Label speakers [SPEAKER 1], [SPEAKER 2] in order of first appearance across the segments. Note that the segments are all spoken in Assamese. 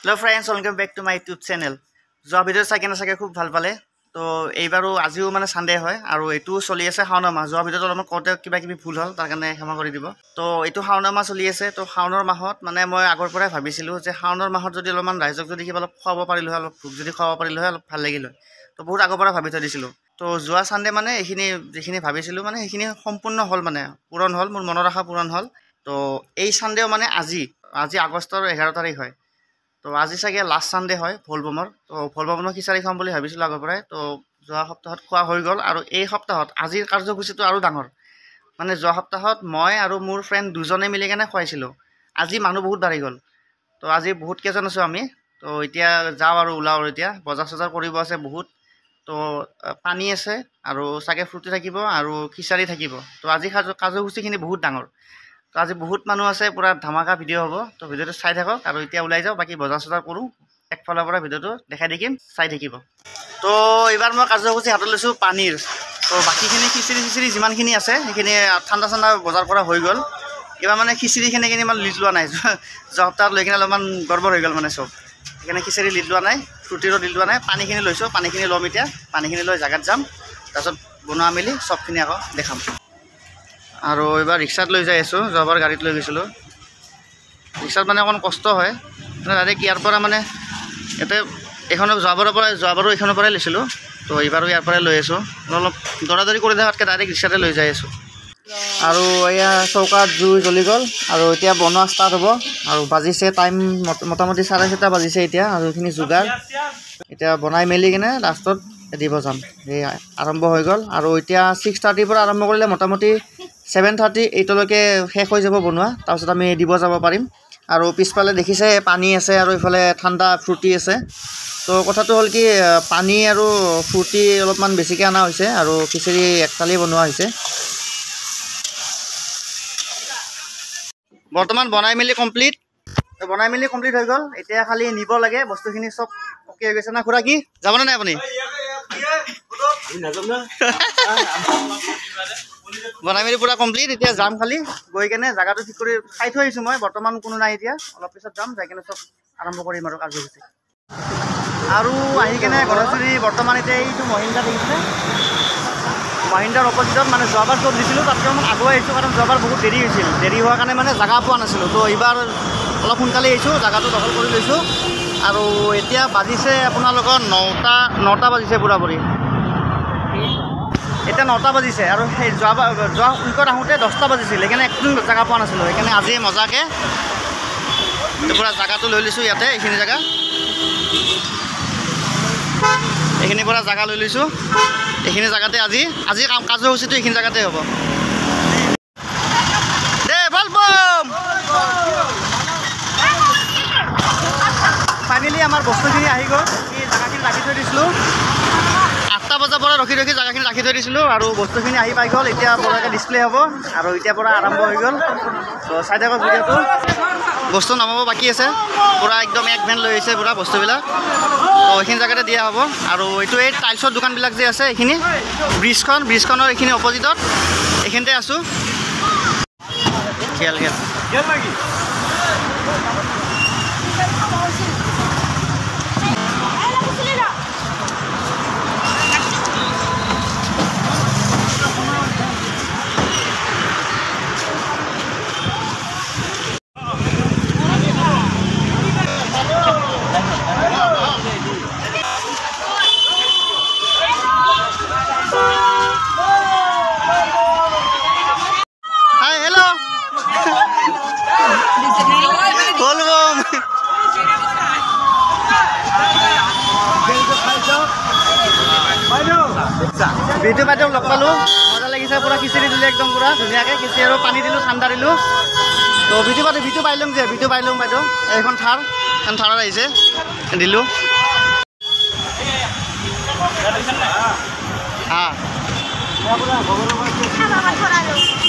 [SPEAKER 1] Hello friends, welcome back to my YouTube channel. যোৱা ভিডিও চাই কেনে চাগে খুব ভাল পালে তো এইবাৰো আজিও মানে সানডে হয় আৰু এটো চলি আছে শাওনৰ মাহ যোৱা ভিডিওত অলপমান কতে কিবা কিবি ভুল হ'ল তাৰ কাৰণে ক্ষমা কৰি দিব তো এটো শাওনৰ মাহ চলি আছে তো শাওনৰ মাহত মানে মই আগৰ পৰাই ভাবিছিলো যে শাওনৰ মাহত যদি অলপমান ৰাইজক যদি কিবা অলপ খুৱাব পাৰিলো হয় অলপ ভোক যদি খুৱাব পাৰিলো হয় অলপ ভাল লাগিল হয় তো বহুত আগৰ পৰা ভাবি থৈ দিছিলো তো যোৱা সানডে মানে এইখিনি যিখিনি ভাবিছিলো মানে সেইখিনি সম্পূৰ্ণ হ'ল মানে পূৰণ হ'ল মোৰ মনৰ আশা পূৰণ হ'ল তো এই সানডেও মানে আজি আগষ্টৰ 11 তাৰিখ হয় তো আজি চাগে লাষ্ট সানডে হয় ভলবমৰ তো ভলবমৰ খিচাৰি খাম বুলি ভাবিছিলো আগৰ পৰাই তো যোৱা সপ্তাহত খোৱা হৈ গ'ল আৰু এই সপ্তাহত আজিৰ কাৰ্যসূচীটো আৰু ডাঙৰ মানে যোৱা সপ্তাহত মই আৰু মোৰ ফ্ৰেণ্ড দুজনে মিলি কেনে খুৱাইছিলো আজি মানুহ বহুত বাঢ়ি গ'ল তো আজি বহুত কেজন আছো আমি তো এতিয়া যাওঁ আৰু ওলাও এতিয়া বজাৰ কৰিব আছে বহুত তো পানী আছে আৰু চাগে ফ্ৰুটি থাকিব আৰু খিচাৰি থাকিব তো আজি কাৰ্যসূচীখিনি বহুত ডাঙৰ তো আজি বহুত মানুহ আছে পুৰা ধামাকা ভিডিও হ'ব তো ভিডিওটো চাই থাকক আৰু এতিয়া ওলাই যাও বাকি বজাৰ কৰো একফালৰ পৰা ভিডিওটো দেখাই দেখিম চাই থাকিব তো এবাৰ মই কাৰ্যসূচী হাতত লৈছো পানীৰ তো বাকিখিনি খিচিৰি যিমানখিনি আছে সেইখিনি ঠাণ্ডা বজাৰ কৰা হৈ গ'ল এবাৰ মানে খিচিৰিখিনি কিনে ইমান লিড লোৱা নাই সপ্তাহত লৈ কিনে অলপমান গড়বড় হৈ গ'ল মানে চব সেইকাৰণে খিচিৰি লিড লোৱা নাই ফ্ৰুটিৰো লিড লোৱা নাই পানীখিনি লৈছো পানীখিনি ল'ম এতিয়া পানীখিনি লৈ জাগাত যাম তাৰপিছত বনোৱা মেলি সবখিনি আকৌ দেখাম আৰু এবাৰ ৰিক্সাত লৈ যাই আছো যোৱাবাৰ গাড়ীত লৈ গৈছিলো ৰিক্সাত মানে অকণ কষ্ট হয় মানে ডাইৰেক্ট ইয়াৰ পৰা মানে এতে এখন যোৱাবাৰো এখনৰ পৰাই লৈছিলো তো এইবাৰো ইয়াৰ পৰাই লৈ আছো অলপ দৰাদৰি কৰি দেখাতকৈ ডাইৰেক্ট ৰিক্সাতে লৈ যাই আছো আৰু এয়া চৌকাত জুই জ্বলি গ'ল আৰু এতিয়া বনোৱা ষ্টাৰ্ট হ'ব আৰু বাজিছে টাইম মোটামুটি 6:30 বাজিছে এতিয়া আৰু এইখিনি যোগাৰ এতিয়া বনাই মেলি কিনে লাষ্টত দিব যাম এই আৰম্ভ হৈ গ'ল আৰু এতিয়া 6:30 পৰা আৰম্ভ কৰিলে মোটামুটি 7:30 লৈকে শেষ হৈ যাব বনোৱা তাৰপিছত আমি দিব যাব পাৰিম আৰু পিছফালে দেখিছে পানী আছে আৰু ইফালে ঠাণ্ডা ফ্ৰুটি আছে তো কথাটো হ'ল কি পানী আৰু ফ্ৰুটি অলপমান বেছিকৈ আনা হৈছে আৰু খিচিৰি একফালি বনোৱা হৈছে বৰ্তমান বনাই মেলি কমপ্লিট হৈ গ'ল এতিয়া খালি নিব লাগে বস্তুখিনি সব ওকে হৈ গৈছে না খুৰা কি যাবনে নাই আপুনি বনাই মেলি পুৰা কমপ্লিট এতিয়া যাম খালি গৈ কেনে জায়গাটো ঠিক কৰি খাই থৈ আহিছোঁ মই বৰ্তমান কোনো নাই এতিয়া অলপ পিছত যাম যাই কেনে চব আৰম্ভ কৰিম আৰু কাৰ্যসূচী আৰু আহি কেনে গণেশগুৰি বৰ্তমান এতিয়া এইটো মহিন্দ্ৰা দেখিছে মহিন্দ্ৰাৰ অপজিটত মানে যোৱাবাৰ য'ত দিছিলোঁ তাতকৈ মই আগুৱাই আহিছোঁ কাৰণ যোৱাবাৰ বহুত দেৰি হৈছিল দেৰি হোৱাৰ কাৰণে মানে জাগা পোৱা নাছিলোঁ তো এইবাৰ অলপ সোনকালে আহিছোঁ জাগাটো দখল কৰি লৈছোঁ আৰু এতিয়া বাজিছে আপোনালোকৰ 9টা বাজিছে পুৰাপুৰি এতিয়া 9টা বাজিছে আৰু সেই যোৱা উইকত আহোঁতে 10টা বাজিছিল সেইকাৰণে একদম জাগা পোৱা নাছিলোঁ সেইকাৰণে আজি মজাকৈ পুৰা জাগাটো লৈ লৈছোঁ ইয়াতে এইখিনি জাগা এইখিনিৰ পৰা জাগা লৈ লৈছোঁ এইখিনি জাগাতে আজি কাৰ্যসূচীটো এইখিনি জাগাতে হ'ব দে বলবম ফাইনেলি আমাৰ বস্তুখিনি আহি গ'ল এই জাগাখিনি ৰাখি থৈ দিছিলোঁ 8টা বজাৰ পৰা ৰখি জাগাখিনি ৰাখি থৈ দিছিলোঁ আৰু বস্তুখিনি আহি পাই গ'ল এতিয়া পৰাকৈ ডিছপ্লে হ'ব আৰু এতিয়াৰ পৰা আৰম্ভ হৈ গ'ল তো চাই থাকক ভিডিঅ'টো বস্তু নামাব বাকী আছে পুৰা একদম এক ভেন লৈ আহিছে পুৰা বস্তুবিলাক তো এইখিনি জেগাতে দিয়া হ'ব আৰু এইটো এই টাইলছৰ দোকানবিলাক যে আছে এইখিনি ব্ৰিজখনৰ এইখিনি অপজিটত এইখিনিতে আছোঁ খেল বিটু বাইদেউক লগ পালোঁ মজা লাগিছে পুৰা খিচিৰি দিলে একদম পুৰা ধুনীয়াকৈ খিচিৰি আৰু পানী দিলোঁ ঠাণ্ডা দিলোঁ তো বিটু বাইলুং বাইদেউ এইখন থাৰত আহিছে দিলোঁ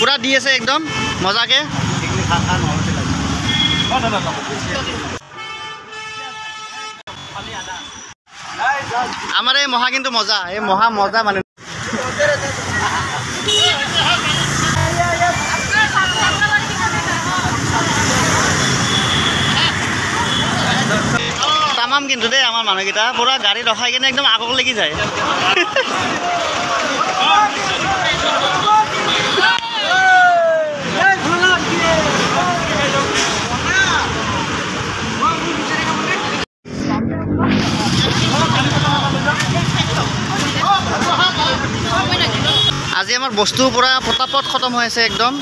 [SPEAKER 1] পুৰা দি আছে একদম মজাকৈ আমাৰ এই মহা কিন্তু মজা মানে তামাম কিন্তু দেই আমাৰ মানুহকেইটা পুৰা গাড়ী ৰখাই কিনে একদম আগক লাগি যায় আজি আমাৰ বস্তু পুৰা ফটাফট খতম হৈ আছে একদম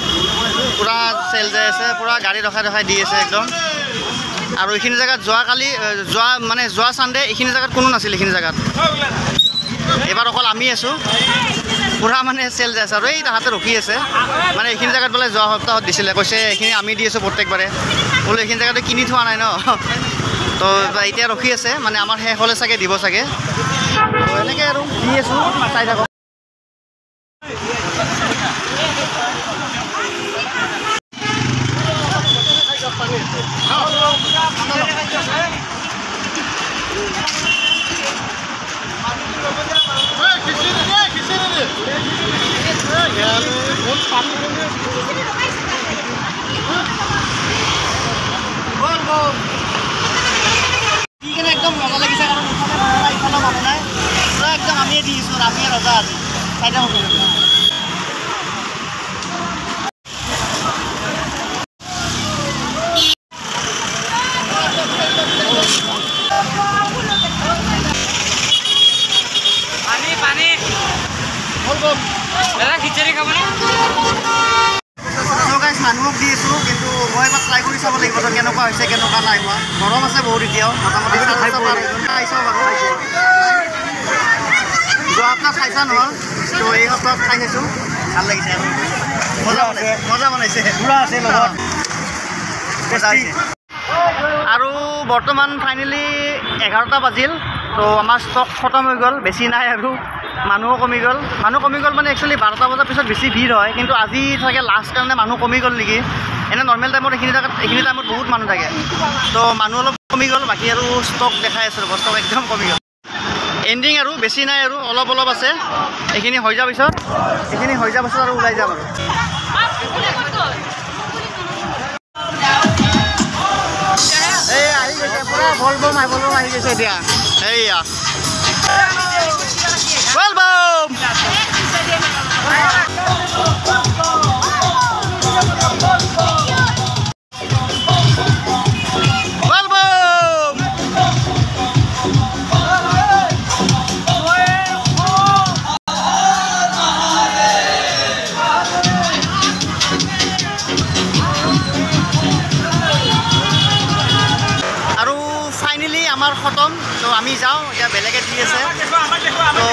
[SPEAKER 1] পুৰা চেল যাই আছে পুৰা গাড়ী ৰখাই দি আছে একদম আৰু এইখিনি জেগাত যোৱা চানডে এইখিনি জেগাত কোনো নাছিল এইখিনি জেগাত এবাৰ অকল আমি আছোঁ পুৰা মানে চেল যাই আছে আৰু এই তাহাঁতে ৰখি আছে মানে এইখিনি জেগাত বোলে যোৱা সপ্তাহত দিছিলে কৈছে এইখিনি আমি দি আছোঁ প্ৰত্যেকবাৰে বোলে এইখিনি জেগাতে কিনি থোৱা নাই ন তো এতিয়া ৰখি আছে মানে আমাৰ শেষ হ'লে চাগে দিব চাগে তো এনেকৈ আৰু দি আছোঁ চাই থাকক একদম মজা লাগিছে কাৰণ ইফালে মানুহ নাই পুৰা একদম আমিয়ে দিছোঁ আমিয়ে ৰজা আজি চাইডে হ'ব খিচিৰি খাব মানুহক দি আছোঁ কিন্তু মই এবাৰ ট্ৰাই কৰি চাব লাগিব কেনেকুৱা হৈছে কেনেকুৱা নাই হোৱা গৰম আছে বহুত এতিয়াও মোটামুটি আহিছোঁ বাৰু যোৱা সপ্তাহ খাইছা নহ'ল তো এই সপ্তাহত খাই চাইছোঁ ভাল লাগিছে আৰু মজা বনাইছে পুৰা আছে লগত আৰু বৰ্তমান ফাইনেলি 11টা বাজিল তো আমাৰ ষ্টক খতম হৈ গ'ল বেছি নাই আৰু মানুহ কমি গ'ল মানে একচুৱেলি 12টা বজাৰ পিছত বেছি ভিৰ হয় কিন্তু আজি চাগে লাষ্ট কাৰণে মানুহ কমি গ'ল নেকি এনে নৰ্মেল টাইমত এইখিনি টাইমত বহুত মানুহ থাকে তো মানুহ অলপ কমি গ'ল বাকী আৰু ষ্টক দেখাই আছোঁ ষ্টক একদম কমি গ'ল এণ্ডিং আৰু বেছি নাই আৰু অলপ আছে এইখিনি হৈ যোৱাৰ পিছত আৰু ওলাই যাম আৰু এই আহি গৈছে পুৰা বলবম আহি গৈছে এতিয়া এইয়া Welcome! আৰু ফাইনেলি আমাৰ খতম তো আমি যাওঁ এতিয়া বেলেগে দি আছে তো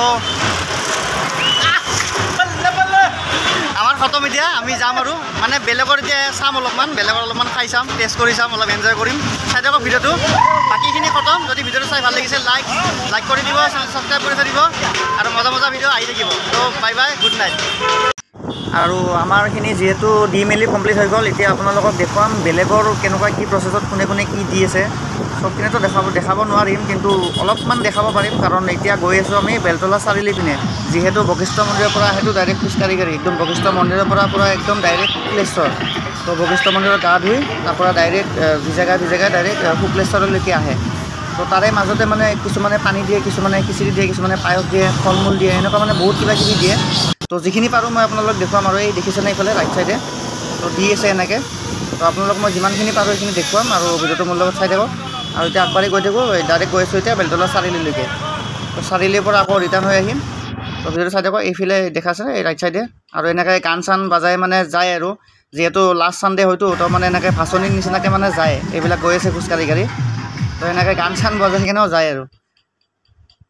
[SPEAKER 1] আমাৰ খতম এতিয়া আমি যাম আৰু মানে বেলেগৰ এতিয়া চাম অলপমান খাই চাম টেষ্ট কৰি চাম অলপ এনজয় কৰিম চাই থাকক ভিডিঅ'টো বাকীখিনি খতম যদি ভিডিঅ'টো চাই ভাল লাগিছে লাইক কৰি দিব ছাবস্ক্ৰাইব কৰি থৈ দিব আৰু মজা ভিডিঅ' আহি থাকিব তো বাই বাই গুড নাইট আৰু আমাৰখিনি যিহেতু দি মেলি কমপ্লিট হৈ গ'ল এতিয়া আপোনালোকক দেখুৱাম বেলেগৰ কেনেকুৱা কি প্ৰচেছত কোনে কি দি আছে চবখিনিতো দেখাব নোৱাৰিম কিন্তু অলপমান দেখাব পাৰিম কাৰণ এতিয়া গৈ আছোঁ আমি বেলতলা চাৰিআলি পিনে যিহেতু বশিষ্ঠ মন্দিৰৰ পৰা সেইটো ডাইৰেক্ট খোজকাঢ়ি একদম বশিষ্ঠ মন্দিৰৰ পৰা একদম ডাইৰেক্ট শুক্লেশ্বৰ তো বশিষ্ঠ মন্দিৰত গা ধুই তাৰপৰা ডাইৰেক্ট ভিজেগা ডাইৰেক্ট শুক্লেশ্বৰলৈকে আহে তো তাৰে মাজতে মানে কিছুমানে পানী দিয়ে কিছুমানে খিচিৰি দিয়ে কিছুমানে পায়স দিয়ে ফল মূল দিয়ে এনেকুৱা মানে বহুত কিবা কিবি দিয়ে তো যিখিনি পাৰোঁ মই আপোনালোক দেখুৱাম আৰু এই দেখিছেনে এইফালে ৰাইট চাইডে তো দি আছে এনেকৈ তো আপোনালোক মই যিমানখিনি পাৰোঁ সেইখিনি দেখুৱাম আৰু ভিডিঅ'টো মোৰ লগত চাই থাকক আৰু এতিয়া আগবাঢ়ি গৈ থাকোঁ ডাইৰেক্ট গৈ আছোঁ এতিয়া বেলতলা চাৰিআলিলৈকে তো চাৰিআলিৰ পৰা আকৌ ৰিটাৰ্ণ হৈ আহিম তো ভিডিঅ'টো চাই থাকক এইফালে দেখাছে এই ৰাইট চাইডে আৰু এনেকৈ গান চান বাজাই মানে যায় আৰু যিহেতু লাষ্ট চানডে হয়তো তো মানে এনেকৈ ভাচনিৰ নিচিনাকৈ মানে যায় এইবিলাক গৈ আছে খোজকাঢ়ি তো এনেকৈ গান চান বজাই কিনেও যায় আৰু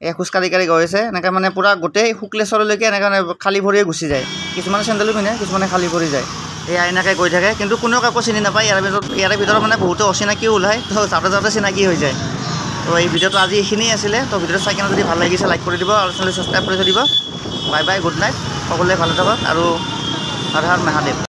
[SPEAKER 1] এই খোজকাঢ়ি গৈ আছে এনেকৈ মানে পূৰা গোটেই শুক্লেশ্বৰলৈকে এনেকৈ খালী ভৰিয়ে গুচি যায় কিছুমানে চেণ্ডেলো পিন্ধে কিছুমানে খালী ভৰি যায় এয়া এনেকৈ গৈ থাকে কিন্তু কোনেও কাকো চিনি নাপায় ইয়াৰে ভিতৰত মানে বহুতো অচিনাকিও ওলায় তো যাওঁতে চিনাকি হৈ যায় তো এই ভিডিঅ'টো আজি এইখিনিয়ে আছিলে তো ভিডিঅ'টো চাই কিনে যদি ভাল লাগিছে লাইক কৰি দিব আৰু চেনেলটো ছাবস্ক্ৰাইব কৰি থৈ দিব বাই বাই গুড নাইট সকলোৱে ভালে থাকক আৰু হৰ হৰ মহাদেৱ